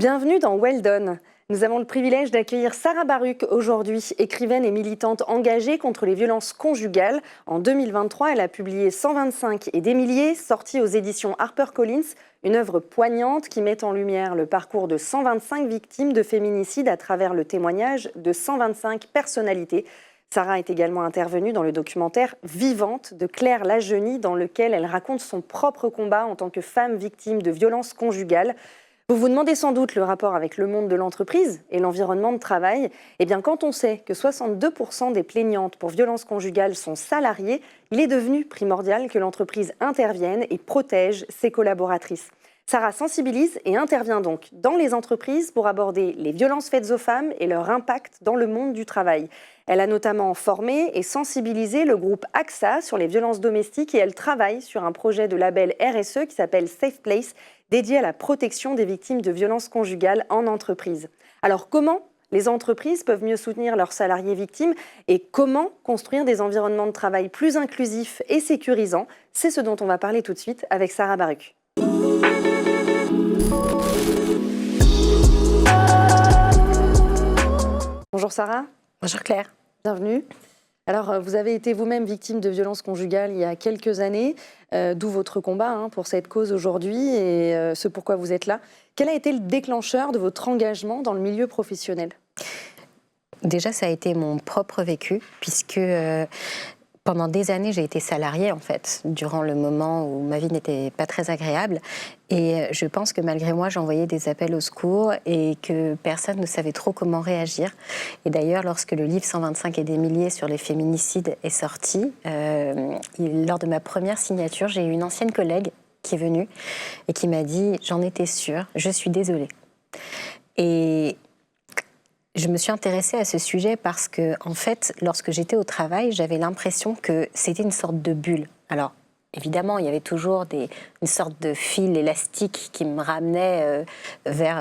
Bienvenue dans Well Done. Nous avons le privilège d'accueillir Sarah Baruch aujourd'hui, écrivaine et militante engagée contre les violences conjugales. En 2023, elle a publié 125 et des milliers, sorti aux éditions HarperCollins, une œuvre poignante qui met en lumière le parcours de 125 victimes de féminicide à travers le témoignage de 125 personnalités. Sarah est également intervenue dans le documentaire Vivante de Claire Lajeunie, dans lequel elle raconte son propre combat en tant que femme victime de violences conjugales. Vous vous demandez sans doute le rapport avec le monde de l'entreprise et l'environnement de travail. Eh bien, quand on sait que 62% des plaignantes pour violences conjugales sont salariées, il est devenu primordial que l'entreprise intervienne et protège ses collaboratrices. Sarah sensibilise et intervient donc dans les entreprises pour aborder les violences faites aux femmes et leur impact dans le monde du travail. Elle a notamment formé et sensibilisé le groupe AXA sur les violences domestiques et elle travaille sur un projet de label RSE qui s'appelle Safe Place, dédié à la protection des victimes de violences conjugales en entreprise. Alors comment les entreprises peuvent mieux soutenir leurs salariés victimes et comment construire des environnements de travail plus inclusifs et sécurisants? C'est ce dont on va parler tout de suite avec Sarah Baruch. Bonjour Sarah. Bonjour Claire. Bienvenue. Alors, vous avez été vous-même victime de violences conjugales il y a quelques années, d'où votre combat pour cette cause aujourd'hui et ce pourquoi vous êtes là. Quel a été le déclencheur de votre engagement dans le milieu professionnel ? Déjà, ça a été mon propre vécu, puisque pendant des années, j'ai été salariée, en fait, durant le moment où ma vie n'était pas très agréable. Et je pense que malgré moi, j'envoyais des appels au secours et que personne ne savait trop comment réagir. Et d'ailleurs, lorsque le livre 125 et des milliers sur les féminicides est sorti, lors de ma première signature, j'ai eu une ancienne collègue qui est venue et qui m'a dit « J'en étais sûre, je suis désolée ». Et je me suis intéressée à ce sujet parce que, en fait, lorsque j'étais au travail, j'avais l'impression que c'était une sorte de bulle. Alors, évidemment, il y avait toujours une sorte de fil élastique qui me ramenait vers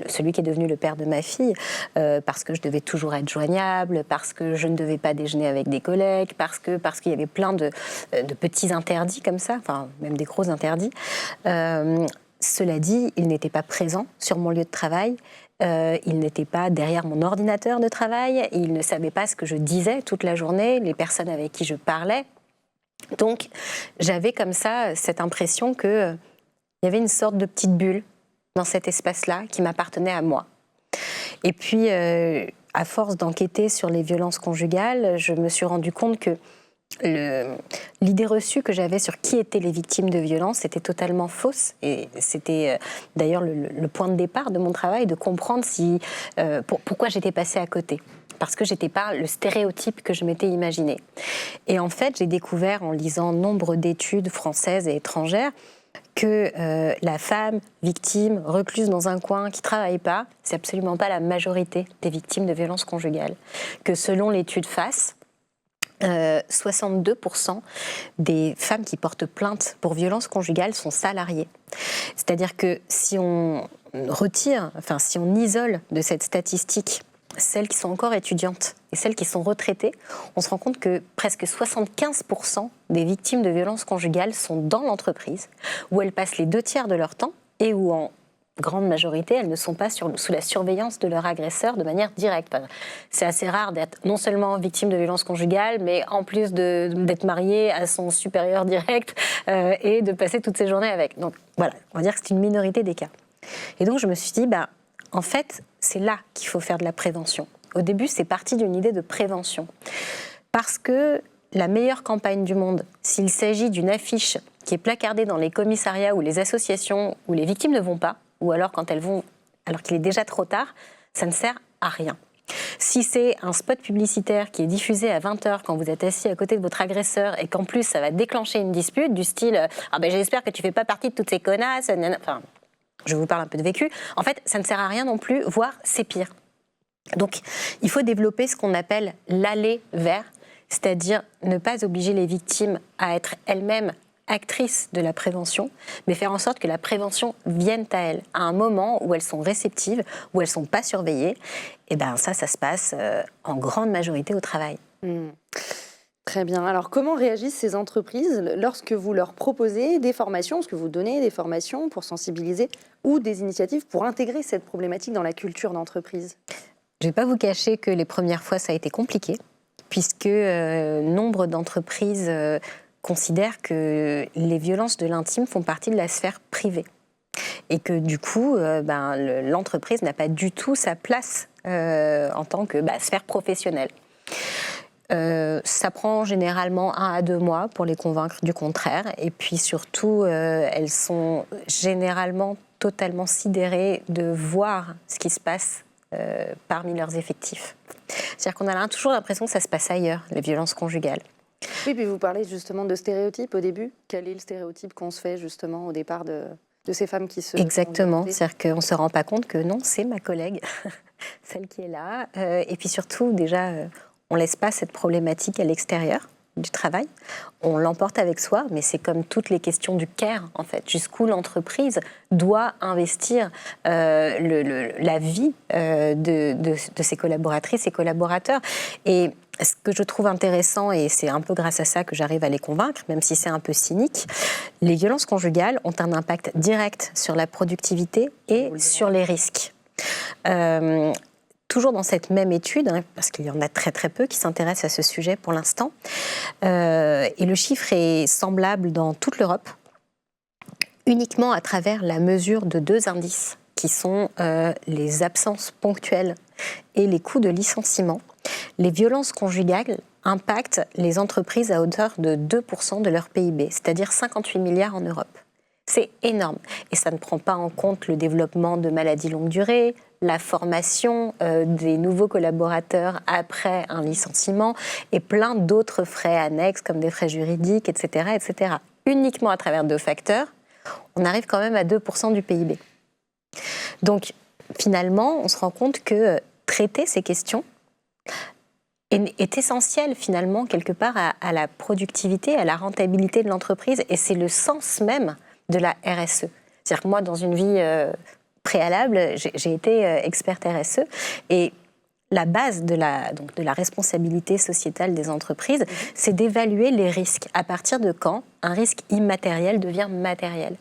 celui qui est devenu le père de ma fille, parce que je devais toujours être joignable, parce que je ne devais pas déjeuner avec des collègues, parce qu'il y avait plein de petits interdits comme ça, enfin, même des gros interdits. Cela dit, il n'était pas présent sur mon lieu de travail. Il n'était pas derrière mon ordinateur de travail, il ne savait pas ce que je disais toute la journée, les personnes avec qui je parlais. Donc, j'avais comme ça cette impression qu'il y avait une sorte de petite bulle dans cet espace-là qui m'appartenait à moi. Et puis, à force d'enquêter sur les violences conjugales, je me suis rendu compte que l'idée reçue que j'avais sur qui étaient les victimes de violences était totalement fausse. Et c'était d'ailleurs le point de départ de mon travail, de comprendre pourquoi j'étais passée à côté. Parce que j'étais pas le stéréotype que je m'étais imaginé. Et en fait, j'ai découvert en lisant nombre d'études françaises et étrangères que la femme victime, recluse dans un coin, qui ne travaille pas, c'est absolument pas la majorité des victimes de violences conjugales. Que selon l'étude FAS, 62% des femmes qui portent plainte pour violences conjugales sont salariées. C'est-à-dire que si on isole de cette statistique celles qui sont encore étudiantes et celles qui sont retraitées, on se rend compte que presque 75% des victimes de violences conjugales sont dans l'entreprise, où elles passent les 2/3 de leur temps et où en grande majorité, elles ne sont pas sous la surveillance de leur agresseur de manière directe. C'est assez rare d'être non seulement victime de violences conjugales, mais en plus d'être mariée à son supérieur direct et de passer toutes ses journées avec. Donc voilà, on va dire que c'est une minorité des cas. Et donc je me suis dit, en fait, c'est là qu'il faut faire de la prévention. Au début, c'est parti d'une idée de prévention. Parce que la meilleure campagne du monde, s'il s'agit d'une affiche qui est placardée dans les commissariats ou les associations où les victimes ne vont pas, ou alors quand elles vont, alors qu'il est déjà trop tard, ça ne sert à rien. Si c'est un spot publicitaire qui est diffusé à 20h quand vous êtes assis à côté de votre agresseur et qu'en plus ça va déclencher une dispute du style « Ah ben j'espère que tu fais pas partie de toutes ces connasses », enfin, je vous parle un peu de vécu, en fait ça ne sert à rien non plus, voire c'est pire. Donc il faut développer ce qu'on appelle l'aller vers, c'est-à-dire ne pas obliger les victimes à être elles-mêmes actrices de la prévention, mais faire en sorte que la prévention vienne à elles, à un moment où elles sont réceptives, où elles ne sont pas surveillées. Et bien ça se passe en grande majorité au travail. Très bien. Alors, comment réagissent ces entreprises lorsque vous leur proposez des formations, parce que vous donnez des formations pour sensibiliser ou des initiatives pour intégrer cette problématique dans la culture d'entreprise? Je ne vais pas vous cacher que les premières fois, ça a été compliqué, puisque nombre d'entreprises considèrent que les violences de l'intime font partie de la sphère privée. Et que du coup, l'entreprise n'a pas du tout sa place en tant que sphère professionnelle. Ça prend généralement 1 à 2 mois pour les convaincre du contraire. Et puis surtout, elles sont généralement totalement sidérées de voir ce qui se passe parmi leurs effectifs. C'est-à-dire qu'on a toujours l'impression que ça se passe ailleurs, les violences conjugales. Oui, puis vous parlez justement de stéréotypes au début. Quel est le stéréotype qu'on se fait justement au départ de ces femmes qui se... Exactement, c'est-à-dire qu'on ne se rend pas compte que non, c'est ma collègue, celle qui est là. Et puis surtout, déjà, on ne laisse pas cette problématique à l'extérieur du travail. On l'emporte avec soi, mais c'est comme toutes les questions du care, en fait. Jusqu'où l'entreprise doit investir la vie de ses collaboratrices et collaborateurs. Et ce que je trouve intéressant, et c'est un peu grâce à ça que j'arrive à les convaincre, même si c'est un peu cynique, les violences conjugales ont un impact direct sur la productivité et sur les risques. Toujours dans cette même étude, parce qu'il y en a très très peu qui s'intéressent à ce sujet pour l'instant, et le chiffre est semblable dans toute l'Europe, uniquement à travers la mesure de 2 indices, qui sont les absences ponctuelles et les coûts de licenciement. Les violences conjugales impactent les entreprises à hauteur de 2% de leur PIB, c'est-à-dire 58 milliards en Europe. C'est énorme. Et ça ne prend pas en compte le développement de maladies longue durée, la formation des nouveaux collaborateurs après un licenciement et plein d'autres frais annexes comme des frais juridiques, etc., etc. Uniquement à travers 2 facteurs, on arrive quand même à 2% du PIB. Donc finalement, on se rend compte que traiter ces questions est essentiel finalement quelque part à la productivité, à la rentabilité de l'entreprise, et c'est le sens même de la RSE. C'est-à-dire que moi, dans une vie préalable, j'ai été experte RSE, et la base de la responsabilité sociétale des entreprises, c'est d'évaluer les risques. À partir de quand un risque immatériel devient matériel.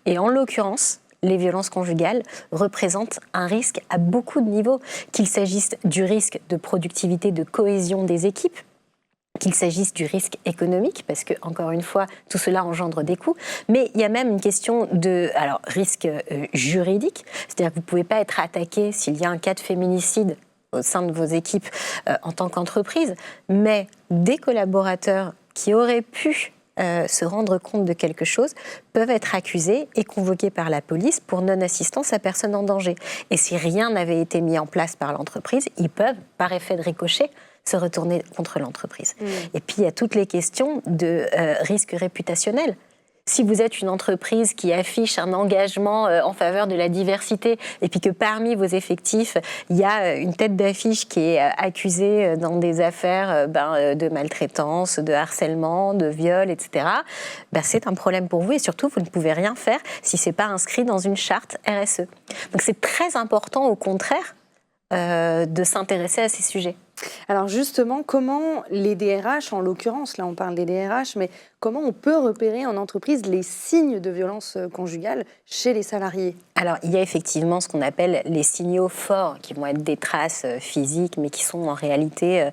Et en l'occurrence, les violences conjugales représentent un risque à beaucoup de niveaux, qu'il s'agisse du risque de productivité, de cohésion des équipes, qu'il s'agisse du risque économique, parce que, encore une fois, tout cela engendre des coûts, mais il y a même une question de risque juridique, c'est-à-dire que vous ne pouvez pas être attaqué s'il y a un cas de féminicide au sein de vos équipes en tant qu'entreprise, mais des collaborateurs qui auraient pu se rendre compte de quelque chose peuvent être accusés et convoqués par la police pour non-assistance à personne en danger. Et si rien n'avait été mis en place par l'entreprise, ils peuvent, par effet de ricochet, se retourner contre l'entreprise. Et puis, il y a toutes les questions de risque réputationnel. Si vous êtes une entreprise qui affiche un engagement en faveur de la diversité et puis que parmi vos effectifs, il y a une tête d'affiche qui est accusée dans des affaires de maltraitance, de harcèlement, de viol, etc., c'est un problème pour vous, et surtout, vous ne pouvez rien faire si ce n'est pas inscrit dans une charte RSE. Donc c'est très important, au contraire, de s'intéresser à ces sujets. Alors justement, comment les DRH, en l'occurrence, là on parle des DRH, mais comment on peut repérer en entreprise les signes de violence conjugale chez les salariés? Alors, il y a effectivement ce qu'on appelle les signaux forts, qui vont être des traces physiques, mais qui sont en réalité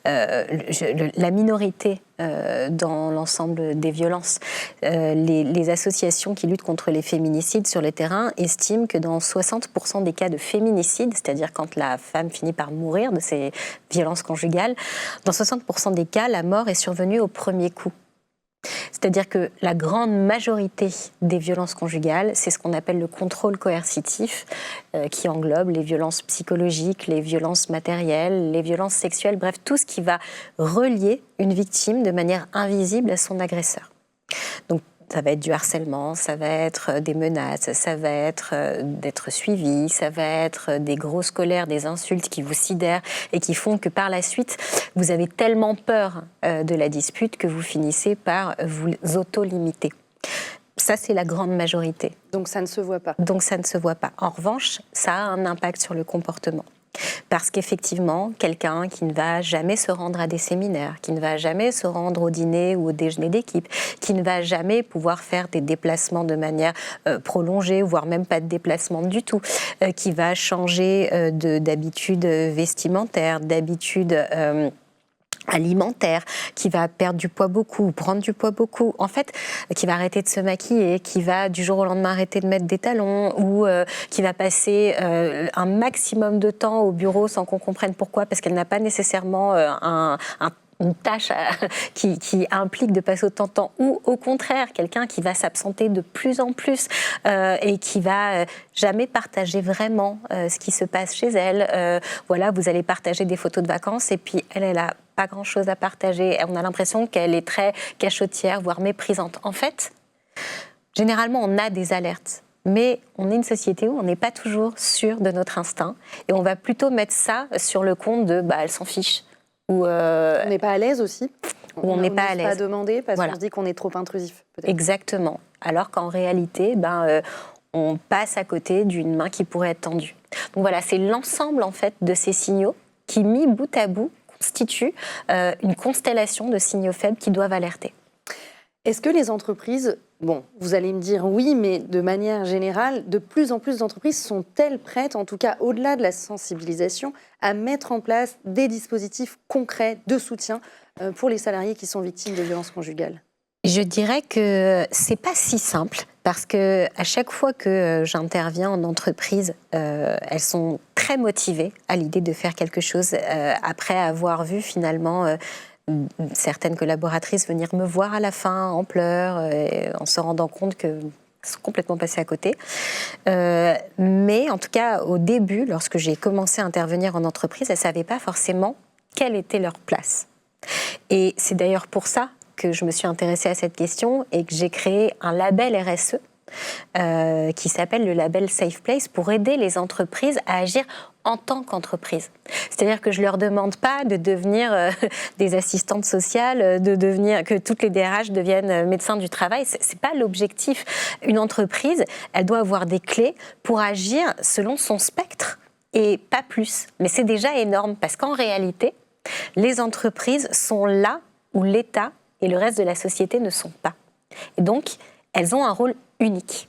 la minorité dans l'ensemble des violences. Les associations qui luttent contre les féminicides sur le terrain estiment que dans 60% des cas de féminicide, c'est-à-dire quand la femme finit par mourir de ces violences conjugales, dans 60% des cas, la mort est survenue au premier coup. C'est-à-dire que la grande majorité des violences conjugales, c'est ce qu'on appelle le contrôle coercitif, qui englobe les violences psychologiques, les violences matérielles, les violences sexuelles, bref, tout ce qui va relier une victime de manière invisible à son agresseur. Donc, ça va être du harcèlement, ça va être des menaces, ça va être d'être suivi, ça va être des grosses colères, des insultes qui vous sidèrent et qui font que par la suite, vous avez tellement peur de la dispute que vous finissez par vous auto-limiter. Ça, c'est la grande majorité. Donc ça ne se voit pas. Donc ça ne se voit pas. En revanche, ça a un impact sur le comportement. Parce qu'effectivement, quelqu'un qui ne va jamais se rendre à des séminaires, qui ne va jamais se rendre au dîner ou au déjeuner d'équipe, qui ne va jamais pouvoir faire des déplacements de manière prolongée, voire même pas de déplacement du tout, qui va changer d'habitude vestimentaire, d'habitude alimentaire, qui va perdre du poids beaucoup, prendre du poids beaucoup, en fait, qui va arrêter de se maquiller, qui va du jour au lendemain arrêter de mettre des talons, ou qui va passer un maximum de temps au bureau sans qu'on comprenne pourquoi, parce qu'elle n'a pas nécessairement une tâche qui implique de passer autant de temps, ou au contraire, quelqu'un qui va s'absenter de plus en plus et qui va jamais partager vraiment ce qui se passe chez elle. Voilà, vous allez partager des photos de vacances et puis elle a pas grand-chose à partager. On a l'impression qu'elle est très cachotière, voire méprisante. En fait, généralement, on a des alertes. Mais on est une société où on n'est pas toujours sûr de notre instinct et on va plutôt mettre ça sur le compte de « elle s'en fiche ». On n'est pas à l'aise aussi. On n'est pas à l'aise. On ne pas demander parce qu'on se dit qu'on est trop intrusif. Exactement. Alors qu'en réalité, on passe à côté d'une main qui pourrait être tendue. Donc voilà, c'est l'ensemble en fait de ces signaux qui, mis bout à bout, constituent une constellation de signaux faibles qui doivent alerter. Est-ce que les entreprises, vous allez me dire oui, mais de manière générale, de plus en plus d'entreprises sont-elles prêtes, en tout cas au-delà de la sensibilisation, à mettre en place des dispositifs concrets de soutien pour les salariés qui sont victimes de violences conjugales ? Je dirais que c'est pas si simple parce que à chaque fois que j'interviens en entreprise, elles sont très motivées à l'idée de faire quelque chose après avoir vu finalement certaines collaboratrices venir me voir à la fin en pleurs, en se rendant compte que sont complètement passées à côté. Mais en tout cas, au début, lorsque j'ai commencé à intervenir en entreprise, elles ne savaient pas forcément quelle était leur place. Et c'est d'ailleurs pour ça que je me suis intéressée à cette question et que j'ai créé un label RSE qui s'appelle le label Safe Place pour aider les entreprises à agir en tant qu'entreprise. C'est-à-dire que je ne leur demande pas de devenir des assistantes sociales, que toutes les DRH deviennent médecins du travail. Ce n'est pas l'objectif. Une entreprise, elle doit avoir des clés pour agir selon son spectre et pas plus. Mais c'est déjà énorme parce qu'en réalité, les entreprises sont là où l'État et le reste de la société ne sont pas. Et donc, elles ont un rôle unique.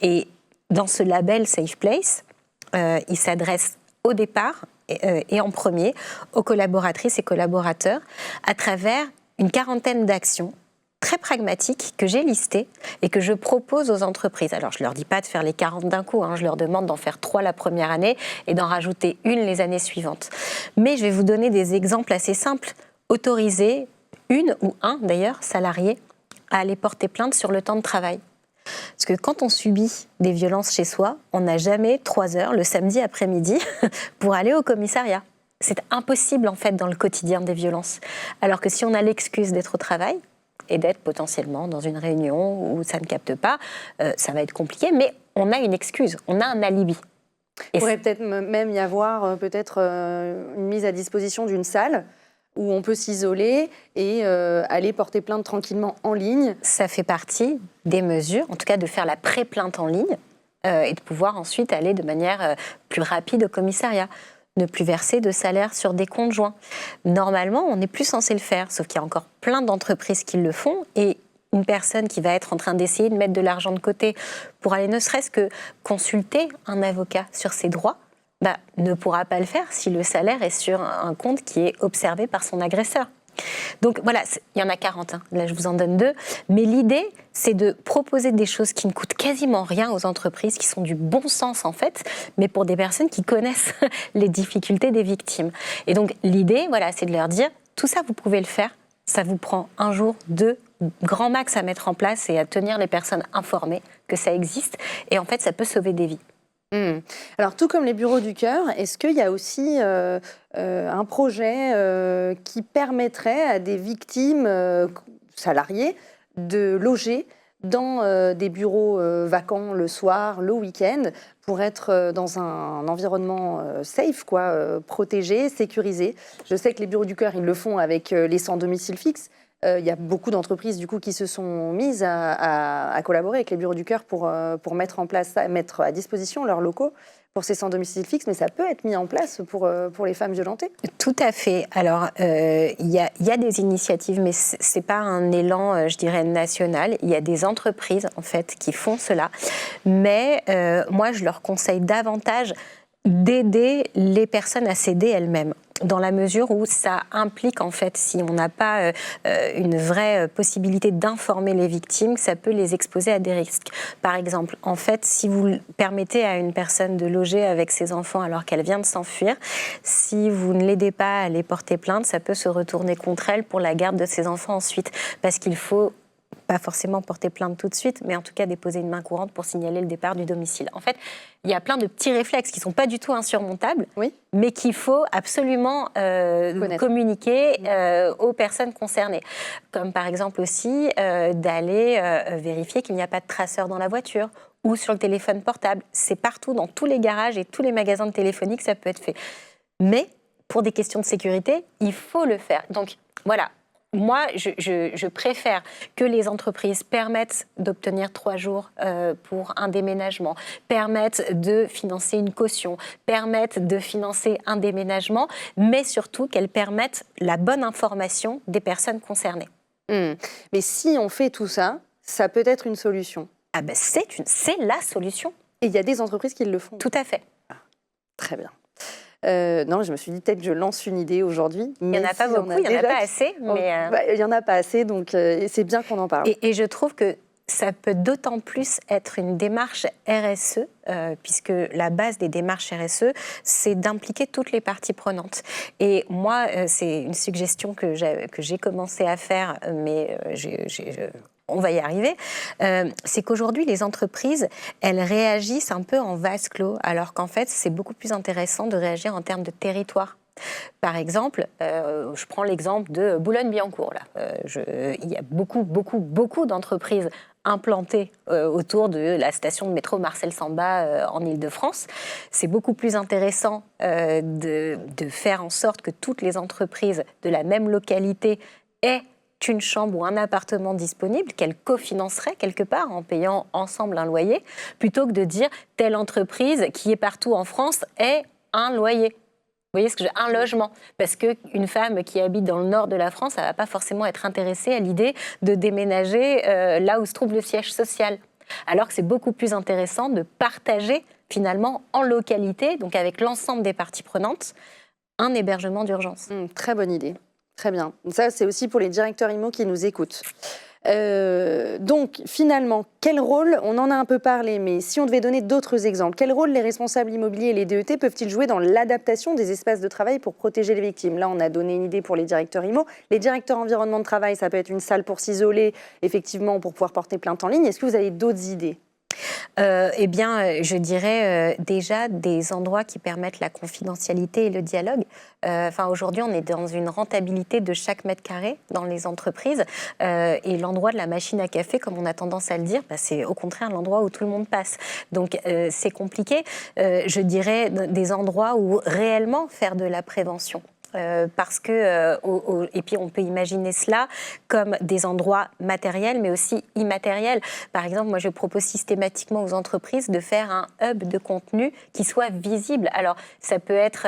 Et dans ce label Safe Place, il s'adresse au départ et en premier aux collaboratrices et collaborateurs à travers une quarantaine d'actions très pragmatiques que j'ai listées et que je propose aux entreprises. Alors, je ne leur dis pas de faire les 40 d'un coup, je leur demande d'en faire 3 la première année et d'en rajouter une les années suivantes. Mais je vais vous donner des exemples assez simples. Autoriser une ou un, d'ailleurs, salarié à aller porter plainte sur le temps de travail. Parce que quand on subit des violences chez soi, on n'a jamais 3 heures le samedi après-midi pour aller au commissariat. C'est impossible en fait dans le quotidien des violences. Alors que si on a l'excuse d'être au travail et d'être potentiellement dans une réunion où ça ne capte pas, ça va être compliqué, mais on a une excuse, on a un alibi. Il pourrait peut-être même y avoir une mise à disposition d'une salle où on peut s'isoler et aller porter plainte tranquillement en ligne. Ça fait partie des mesures, en tout cas de faire la pré-plainte en ligne et de pouvoir ensuite aller de manière plus rapide au commissariat. Ne plus verser de salaire sur des comptes joints. Normalement, on n'est plus censé le faire, sauf qu'il y a encore plein d'entreprises qui le font et une personne qui va être en train d'essayer de mettre de l'argent de côté pour aller ne serait-ce que consulter un avocat sur ses droits, ne pourra pas le faire si le salaire est sur un compte qui est observé par son agresseur. Donc voilà, il y en a 40, là je vous en donne 2, mais l'idée c'est de proposer des choses qui ne coûtent quasiment rien aux entreprises, qui sont du bon sens en fait, mais pour des personnes qui connaissent les difficultés des victimes. Et donc l'idée, c'est de leur dire, tout ça vous pouvez le faire, ça vous prend 1 jour, 2, grand max à mettre en place et à tenir les personnes informées que ça existe, et en fait ça peut sauver des vies. Alors, tout comme les bureaux du cœur, est-ce qu'il y a aussi un projet qui permettrait à des victimes salariées de loger dans des bureaux vacants le soir, le week-end, pour être dans un environnement safe, protégé, sécurisé? Je sais que les bureaux du cœur, ils le font avec les sans domicile fixe. Il y a beaucoup d'entreprises du coup qui se sont mises à collaborer avec les bureaux du cœur pour mettre à disposition leurs locaux pour ces sans domicile fixe, mais ça peut être mis en place pour les femmes violentées. Tout à fait. Alors, il y a des initiatives, mais ce n'est pas un élan, je dirais, national. Il y a des entreprises, en fait, qui font cela. Mais moi, je leur conseille davantage d'aider les personnes à s'aider elles-mêmes, dans la mesure où ça implique, en fait, si on n'a pas une vraie possibilité d'informer les victimes, ça peut les exposer à des risques. Par exemple, en fait, si vous permettez à une personne de loger avec ses enfants alors qu'elle vient de s'enfuir, si vous ne l'aidez pas à aller porter plainte, ça peut se retourner contre elle pour la garde de ses enfants ensuite, parce qu'il faut pas forcément porter plainte tout de suite, mais en tout cas déposer une main courante pour signaler le départ du domicile. En fait, il y a plein de petits réflexes qui ne sont pas du tout insurmontables, oui, mais qu'il faut absolument communiquer aux personnes concernées. Comme par exemple aussi d'aller vérifier qu'il n'y a pas de traceur dans la voiture ou sur le téléphone portable. C'est partout, dans tous les garages et tous les magasins de téléphonie que ça peut être fait. Mais pour des questions de sécurité, il faut le faire. Donc voilà. Moi, je préfère que les entreprises permettent d'obtenir 3 jours pour un déménagement, permettent de financer une caution, permettent de financer un déménagement, mais surtout qu'elles permettent la bonne information des personnes concernées. Mais si on fait tout ça, ça peut être une solution. Ah ben c'est la solution. Et il y a des entreprises qui le font. Tout à fait. Ah, très bien. Non, je me suis dit peut-être que je lance une idée aujourd'hui. Il n'y en a pas beaucoup, il n'y en a pas assez. Il n'y en a pas assez, donc c'est bien qu'on en parle. Et je trouve que ça peut d'autant plus être une démarche RSE, puisque la base des démarches RSE, c'est d'impliquer toutes les parties prenantes. Et moi, c'est une suggestion que j'ai commencé à faire, mais on va y arriver, c'est qu'aujourd'hui, les entreprises, elles réagissent un peu en vase clos, alors qu'en fait, c'est beaucoup plus intéressant de réagir en termes de territoire. Par exemple, je prends l'exemple de Boulogne-Billancourt. Il y a beaucoup d'entreprises implantées autour de la station de métro Marcel Samba en Île-de-France. C'est beaucoup plus intéressant de faire en sorte que toutes les entreprises de la même localité aient une chambre ou un appartement disponible, qu'elle cofinancerait quelque part en payant ensemble un loyer, plutôt que de dire telle entreprise qui est partout en France est un loyer. Vous voyez ce que un logement. Parce qu'une femme qui habite dans le nord de la France, elle ne va pas forcément être intéressée à l'idée de déménager là où se trouve le siège social. Alors que c'est beaucoup plus intéressant de partager finalement en localité, donc avec l'ensemble des parties prenantes, un hébergement d'urgence. Très bonne idée. Très bien. Ça, c'est aussi pour les directeurs IMO qui nous écoutent. Donc, finalement, quel rôle, on en a un peu parlé, mais si on devait donner d'autres exemples, quel rôle les responsables immobiliers et les DET peuvent-ils jouer dans l'adaptation des espaces de travail pour protéger les victimes? Là, on a donné une idée pour les directeurs IMO. Les directeurs environnement de travail, ça peut être une salle pour s'isoler, effectivement, pour pouvoir porter plainte en ligne. Est-ce que vous avez d'autres idées? Eh bien, je dirais déjà des endroits qui permettent la confidentialité et le dialogue. Aujourd'hui, on est dans une rentabilité de chaque mètre carré dans les entreprises. Et l'endroit de la machine à café, comme on a tendance à le dire, c'est au contraire l'endroit où tout le monde passe. Donc, c'est compliqué. Je dirais des endroits où réellement faire de la prévention. Parce que, et puis on peut imaginer cela comme des endroits matériels, mais aussi immatériels. Par exemple, moi je propose systématiquement aux entreprises de faire un hub de contenu qui soit visible. Alors, ça peut être,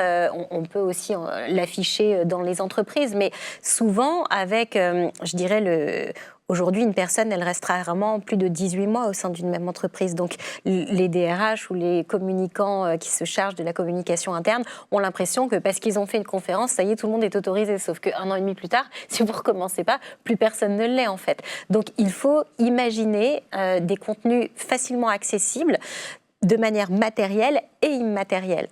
on peut aussi l'afficher dans les entreprises, mais souvent avec, je dirais, aujourd'hui, une personne, elle restera rarement plus de 18 mois au sein d'une même entreprise. Donc, les DRH ou les communicants qui se chargent de la communication interne ont l'impression que parce qu'ils ont fait une conférence, ça y est, tout le monde est autorisé. Sauf qu'un an et demi plus tard, si vous ne recommencez pas, plus personne ne l'est en fait. Donc, il faut imaginer des contenus facilement accessibles de manière matérielle et immatérielle.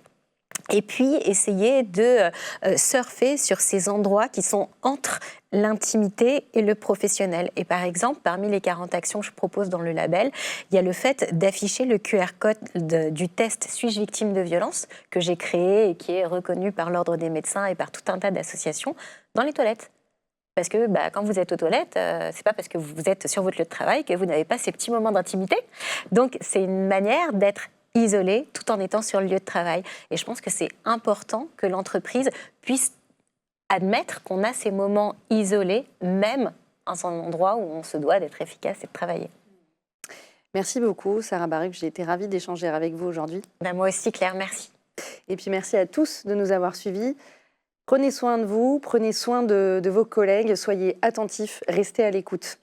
Et puis, essayer de surfer sur ces endroits qui sont entre l'intimité et le professionnel. Et par exemple, parmi les 40 actions que je propose dans le label, il y a le fait d'afficher le QR code du test « Suis-je victime de violence ?» que j'ai créé et qui est reconnu par l'Ordre des médecins et par tout un tas d'associations dans les toilettes. Parce que quand vous êtes aux toilettes, c'est pas parce que vous êtes sur votre lieu de travail que vous n'avez pas ces petits moments d'intimité. Donc, c'est une manière d'être isolé tout en étant sur le lieu de travail. Et je pense que c'est important que l'entreprise puisse admettre qu'on a ces moments isolés, même dans un endroit où on se doit d'être efficace et de travailler. Merci beaucoup, Sarah Baruch. J'ai été ravie d'échanger avec vous aujourd'hui. Moi aussi, Claire, merci. Et puis merci à tous de nous avoir suivis. Prenez soin de vous, prenez soin de vos collègues, soyez attentifs, restez à l'écoute.